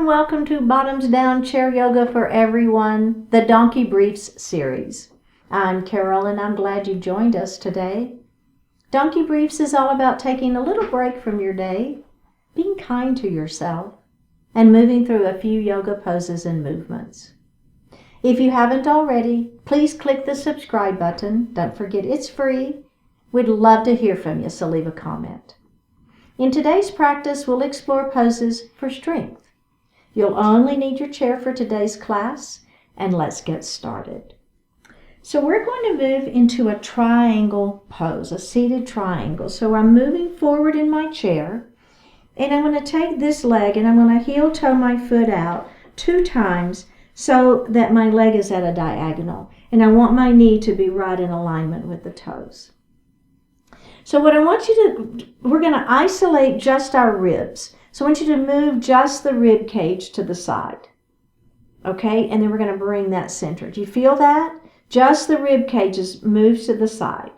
welcome to Bottoms Down Chair Yoga for Everyone, the Donki Briefs series. I'm Carol and I'm glad you joined us today. Donki Briefs is all about taking a little break from your day, being kind to yourself, and moving through a few yoga poses and movements. If you haven't already, please click the subscribe button. Don't forget it's free. We'd love to hear from you, so leave a comment. In today's practice, we'll explore poses for strength. You'll only need your chair for today's class, and let's get started. So we're going to move into a triangle pose, a seated triangle. So I'm moving forward in my chair, and I'm going to take this leg and I'm going to heel toe my foot out 2 times so that my leg is at a diagonal. And I want my knee to be right in alignment with the toes. So what I want you to, we're going to isolate just our ribs. So I want you to move just the rib cage to the side. Okay, and then we're going to bring that center. Do you feel that? Just the rib cages moves to the side.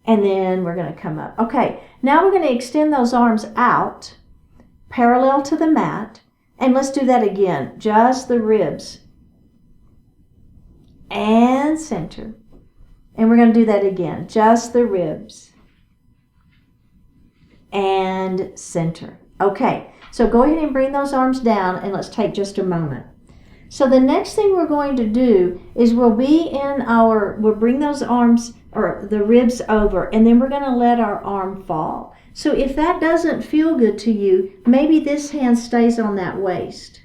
And then we're going to come up. Okay, now we're going to extend those arms out, parallel to the mat. And let's do that again. Just the ribs. And center. And we're going to do that again. Just the ribs. And center. Okay, so go ahead and bring those arms down and let's take just a moment. So the next thing we're going to do is we'll bring those arms or the ribs over, and then we're going to let our arm fall. So if that doesn't feel good to you, maybe this hand stays on that waist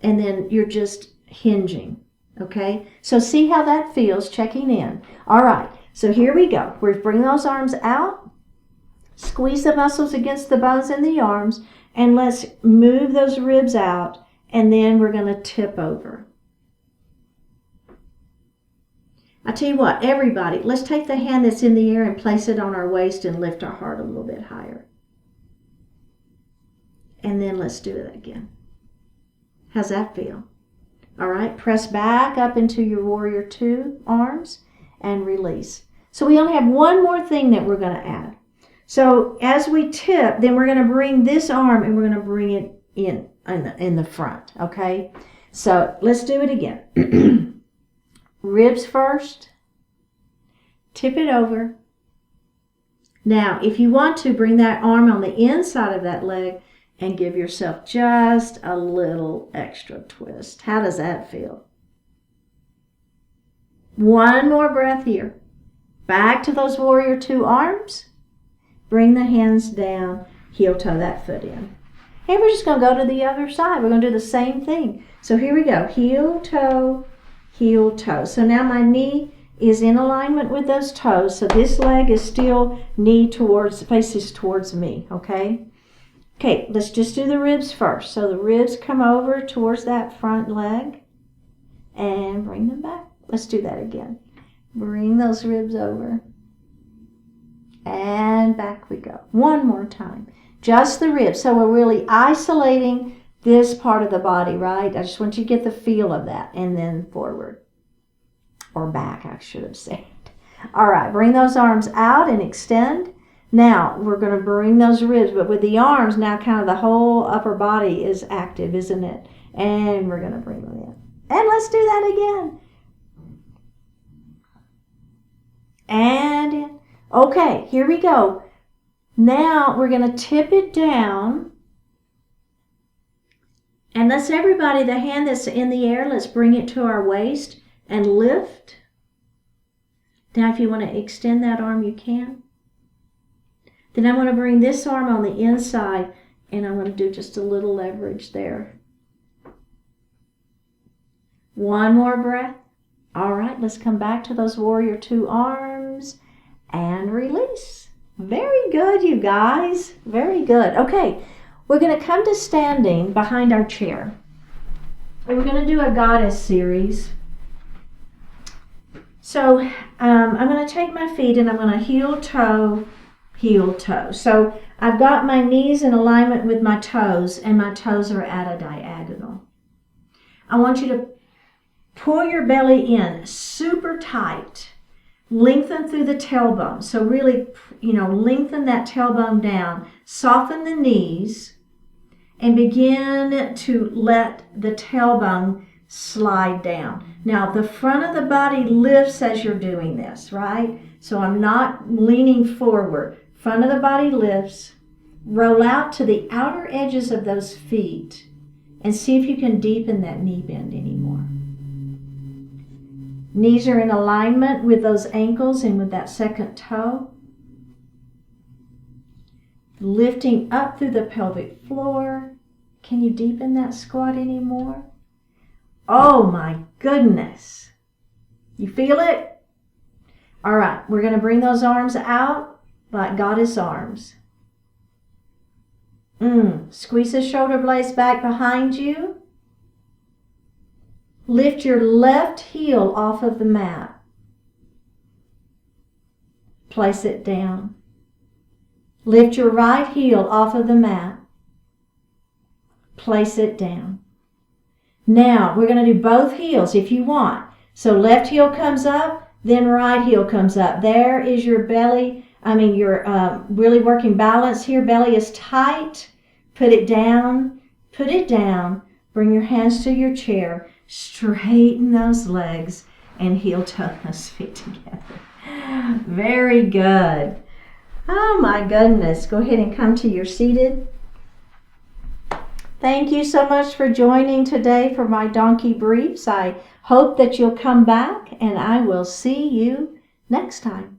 and then you're just hinging. Okay, so see how that feels, checking in. All right, so here we go. We're bringing those arms out. Squeeze the muscles against the bones in the arms, and let's move those ribs out, and then we're going to tip over. I tell you what, everybody, let's take the hand that's in the air and place it on our waist and lift our heart a little bit higher. And then let's do it again. How's that feel? All right, press back up into your Warrior 2 arms and release. So we only have one more thing that we're going to add. So as we tip, then we're going to bring this arm and we're going to bring it in the front, okay? So let's do it again. Ribs first, tip it over. Now, if you want to, bring that arm on the inside of that leg and give yourself just a little extra twist. How does that feel? One more breath here. Back to those Warrior 2 arms. Bring the hands down, heel toe that foot in. And we're just going to go to the other side. We're going to do the same thing. So here we go. Heel toe, heel toe. So now my knee is in alignment with those toes. So this leg is still faces towards me, okay? Okay, let's just do the ribs first. So the ribs come over towards that front leg and bring them back. Let's do that again. Bring those ribs over. And back we go. One more time. Just the ribs. So we're really isolating this part of the body, right? I just want you to get the feel of that. And then forward. Or back, I should have said. All right, bring those arms out and extend. Now, we're going to bring those ribs, but with the arms, now kind of the whole upper body is active, isn't it? And we're going to bring them in. And let's do that again. And in. Okay, here we go. Now we're going to tip it down. And let's everybody, the hand that's in the air, let's bring it to our waist and lift. Now if you want to extend that arm, you can. Then I want to bring this arm on the inside and I'm going to do just a little leverage there. One more breath. All right, let's come back to those Warrior 2 arms. And release. Very good, you guys. Very good. Okay, we're going to come to standing behind our chair. And we're going to do a goddess series. So I'm going to take my feet and I'm going to heel toe, heel toe. So I've got my knees in alignment with my toes and my toes are at a diagonal. I want you to pull your belly in super tight. Lengthen through the tailbone. So really, lengthen that tailbone down. Soften the knees. and begin to let the tailbone slide down. Now, the front of the body lifts as you're doing this, right? So I'm not leaning forward. Front of the body lifts. Roll out to the outer edges of those feet and see if you can deepen that knee bend anymore. Knees are in alignment with those ankles and with that second toe. Lifting up through the pelvic floor. Can you deepen that squat anymore? Oh my goodness. You feel it? All right, we're going to bring those arms out like goddess arms. Squeeze the shoulder blades back behind you. Lift your left heel off of the mat. Place it down. Lift your right heel off of the mat. Place it down. Now, we're going to do both heels if you want. So left heel comes up, then right heel comes up. There is your belly. You're really working balance here. Belly is tight. Put it down. Put it down. Bring your hands to your chair. Straighten those legs and heel toe those feet together. Very good. Oh my goodness. Go ahead and come to your seated. Thank you so much for joining today for my Donkey Briefs. I hope that you'll come back, and I will see you next time.